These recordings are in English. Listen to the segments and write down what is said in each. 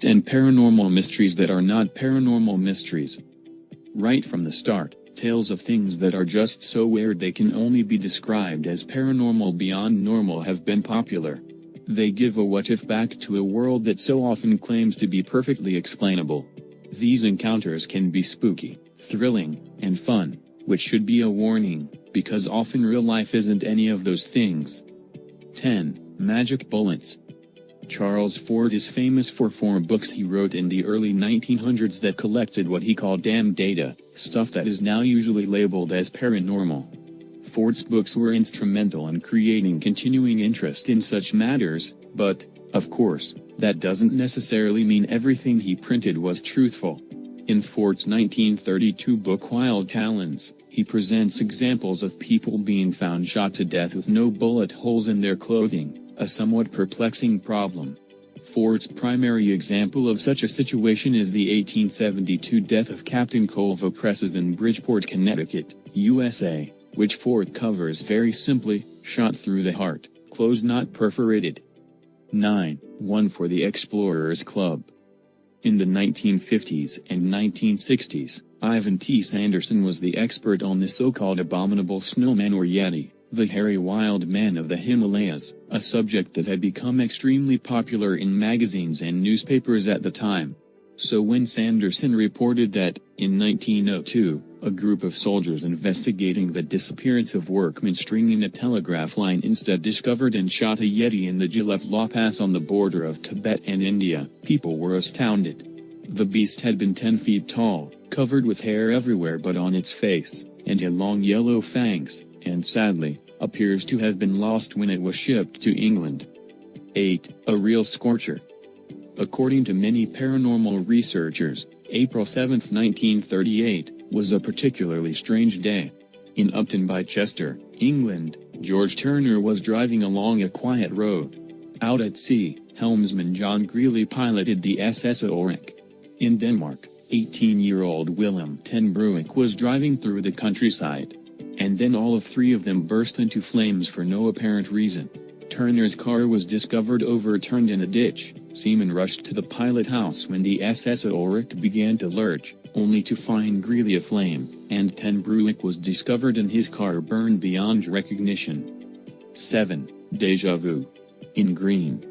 10 paranormal mysteries that are not paranormal mysteries. Right from the start, tales of things that are just so weird they can only be described as paranormal beyond normal have been popular. They give a what-if back to a world that so often claims to be perfectly explainable. These encounters can be spooky, thrilling, and fun, which should be a warning, because often real life isn't any of those things. 10. Magic bullets. Charles Fort is famous for 4 books he wrote in the early 1900s that collected what he called damned data, stuff that is now usually labeled as paranormal. Fort's books were instrumental in creating continuing interest in such matters, but, of course, that doesn't necessarily mean everything he printed was truthful. In Fort's 1932 book Wild Talons, he presents examples of people being found shot to death with no bullet holes in their clothing, a somewhat perplexing problem. Fort's primary example of such a situation is the 1872 death of Captain Colville Cresses in Bridgeport, Connecticut, USA, which Fort covers very simply, shot through the heart, clothes not perforated. 9. One for the Explorers Club. In the 1950s and 1960s, Ivan T. Sanderson was the expert on the so-called abominable snowman or Yeti, the hairy wild man of the Himalayas, a subject that had become extremely popular in magazines and newspapers at the time. So when Sanderson reported that, in 1902, a group of soldiers investigating the disappearance of workmen stringing a telegraph line instead discovered and shot a Yeti in the Jalep La Pass on the border of Tibet and India, people were astounded. The beast had been 10 feet tall, covered with hair everywhere but on its face, and had long yellow fangs, and sadly, appears to have been lost when it was shipped to England. 8. A real scorcher. According to many paranormal researchers, April 7, 1938, was a particularly strange day. In Upton by Chester, England, George Turner was driving along a quiet road. Out at sea, helmsman John Greeley piloted the SS Ulrik. In Denmark, 18-year-old Willem ten Bruik was driving through the countryside. And then all of 3 of them burst into flames for no apparent reason. Turner's car was discovered overturned in a ditch. Seamen rushed to the pilot house when the SS Ulrik began to lurch, only to find Greeley aflame, and ten Bruik was discovered and his car burned beyond recognition. 7. Deja Vu. In Green.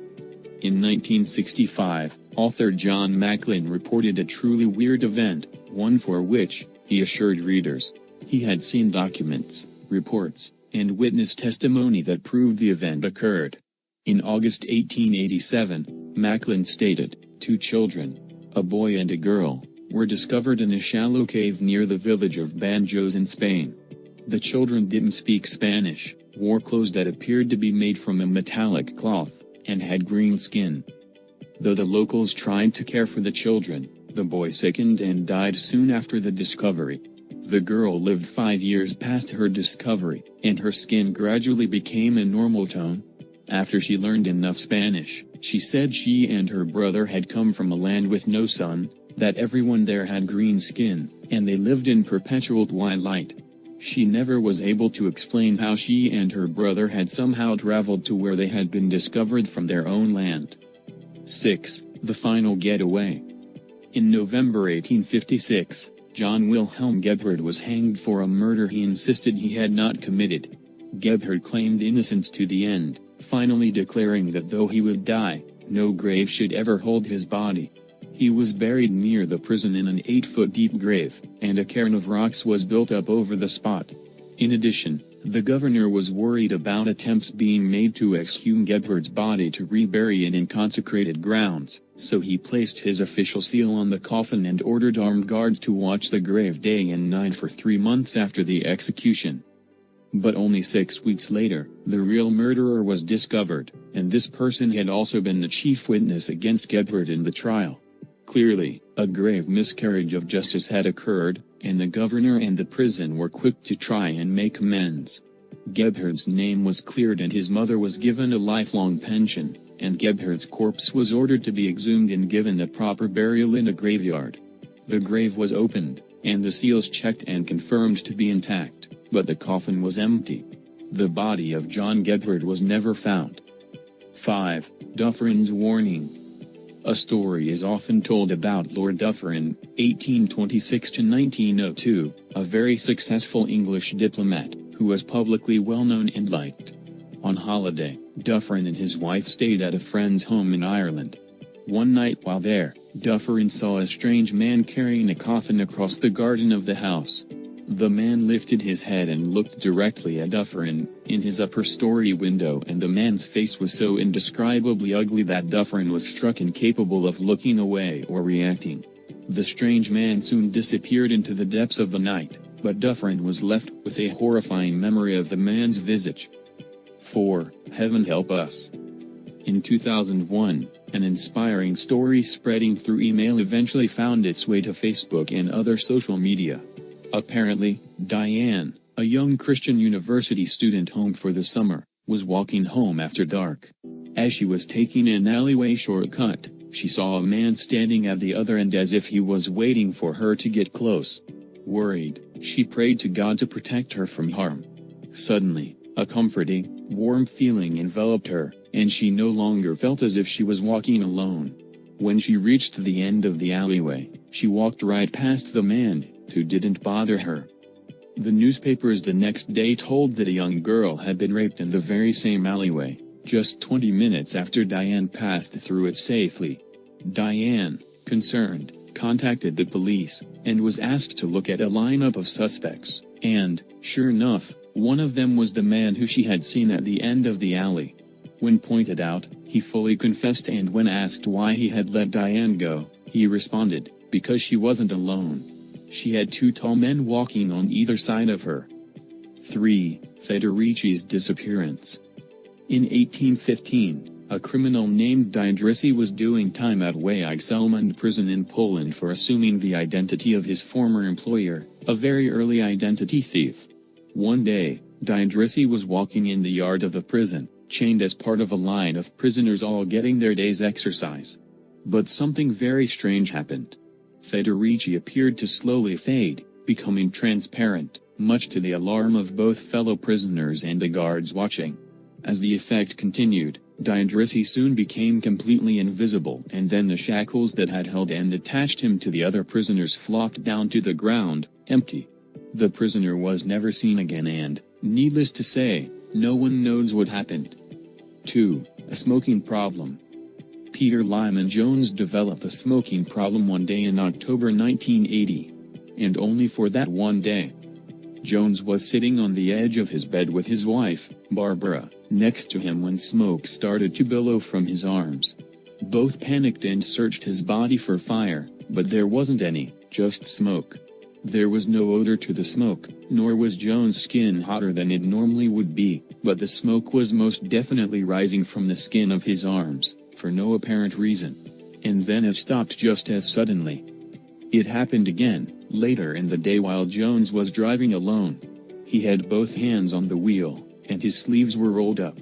In 1965, author John Macklin reported a truly weird event, one for which, he assured readers, he had seen documents, reports, and witness testimony that proved the event occurred. In August 1887, Macklin stated, 2 children, a boy and a girl, were discovered in a shallow cave near the village of Banjos in Spain. The children didn't speak Spanish, wore clothes that appeared to be made from a metallic cloth, and had green skin. Though the locals tried to care for the children, the boy sickened and died soon after the discovery. The girl lived 5 years past her discovery, and her skin gradually became a normal tone. After she learned enough Spanish, she said she and her brother had come from a land with no sun, that everyone there had green skin, and they lived in perpetual twilight. She never was able to explain how she and her brother had somehow traveled to where they had been discovered from their own land. 6. The Final Getaway. In November 1856, John Wilhelm Gebhard was hanged for a murder he insisted he had not committed. Gebhard claimed innocence to the end, finally declaring that though he would die, no grave should ever hold his body. He was buried near the prison in an 8-foot-deep grave, and a cairn of rocks was built up over the spot. In addition, the governor was worried about attempts being made to exhume Gebhard's body to rebury it in consecrated grounds, so he placed his official seal on the coffin and ordered armed guards to watch the grave day and night for 3 months after the execution. But only 6 weeks later, the real murderer was discovered, and this person had also been the chief witness against Gebhard in the trial. Clearly, a grave miscarriage of justice had occurred, and the governor and the prison were quick to try and make amends. Gebhard's name was cleared and his mother was given a lifelong pension, and Gebhard's corpse was ordered to be exhumed and given a proper burial in a graveyard. The grave was opened, and the seals checked and confirmed to be intact, but the coffin was empty. The body of John Gebhard was never found. 5. Dufferins Warning. A story is often told about Lord Dufferin, 1826 to 1902, a very successful English diplomat, who was publicly well known and liked. On holiday, Dufferin and his wife stayed at a friend's home in Ireland. One night while there, Dufferin saw a strange man carrying a coffin across the garden of the house. The man lifted his head and looked directly at Dufferin, in his upper story window, and the man's face was so indescribably ugly that Dufferin was struck incapable of looking away or reacting. The strange man soon disappeared into the depths of the night, but Dufferin was left with a horrifying memory of the man's visage. 4. Heaven help us. In 2001, an inspiring story spreading through email eventually found its way to Facebook and other social media. Apparently, Diane, a young Christian university student home for the summer, was walking home after dark. As she was taking an alleyway shortcut, she saw a man standing at the other end as if he was waiting for her to get close. Worried, she prayed to God to protect her from harm. Suddenly, a comforting, warm feeling enveloped her, and she no longer felt as if she was walking alone. When she reached the end of the alleyway, she walked right past the man, who didn't bother her. The newspapers the next day told that a young girl had been raped in the very same alleyway, just 20 minutes after Diane passed through it safely. Diane, concerned, contacted the police, and was asked to look at a lineup of suspects, and, sure enough, one of them was the man who she had seen at the end of the alley. When pointed out, he fully confessed, and when asked why he had let Diane go, he responded, because she wasn't alone. She had two tall men walking on either side of her. 3. Federicis Disappearance. In 1815, a criminal named Dufferin was doing time at Wejszelmond prison in Poland for assuming the identity of his former employer, a very early identity thief. One day, Dufferin was walking in the yard of the prison, chained as part of a line of prisoners all getting their day's exercise. But something very strange happened. Federici appeared to slowly fade, becoming transparent, much to the alarm of both fellow prisoners and the guards watching. As the effect continued, Dufferin soon became completely invisible, and then the shackles that had held and attached him to the other prisoners flopped down to the ground, empty. The prisoner was never seen again, and, needless to say, no one knows what happened. 2. A smoking problem. Peter Lyman Jones developed a smoking problem one day in October 1980. And only for that one day. Jones was sitting on the edge of his bed with his wife, Barbara, next to him when smoke started to billow from his arms. Both panicked and searched his body for fire, but there wasn't any, just smoke. There was no odor to the smoke, nor was Jones' skin hotter than it normally would be, but the smoke was most definitely rising from the skin of his arms, for no apparent reason. And then it stopped just as suddenly. It happened again, later in the day while Jones was driving alone. He had both hands on the wheel, and his sleeves were rolled up.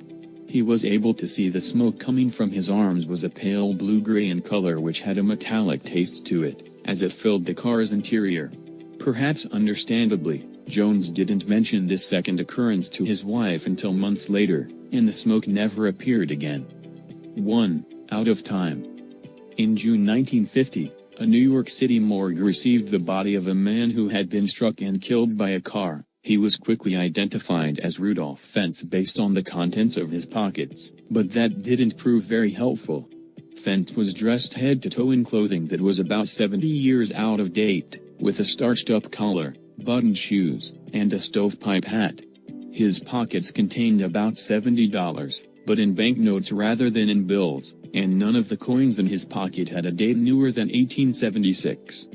He was able to see the smoke coming from his arms was a pale blue-gray in color which had a metallic taste to it, as it filled the car's interior. Perhaps understandably, Jones didn't mention this second occurrence to his wife until months later, and the smoke never appeared again. 1. Out of time. In June 1950, a New York City morgue received the body of a man who had been struck and killed by a car. He was quickly identified as Rudolph Fentz based on the contents of his pockets, but that didn't prove very helpful. Fentz was dressed head to toe in clothing that was about 70 years out of date, with a starched-up collar, buttoned shoes, and a stovepipe hat. His pockets contained about $70, but in banknotes rather than in bills, and none of the coins in his pocket had a date newer than 1876.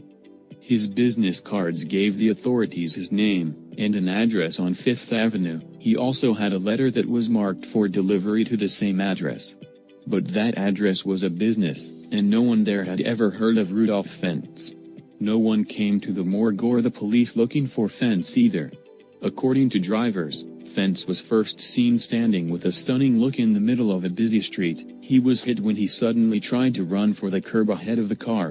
His business cards gave the authorities his name, and an address on Fifth Avenue. He also had a letter that was marked for delivery to the same address. But that address was a business, and no one there had ever heard of Rudolph Fentz. No one came to the morgue or the police looking for Fentz either. According to drivers, Fentz was first seen standing with a stunning look in the middle of a busy street. He was hit when he suddenly tried to run for the curb ahead of the cars.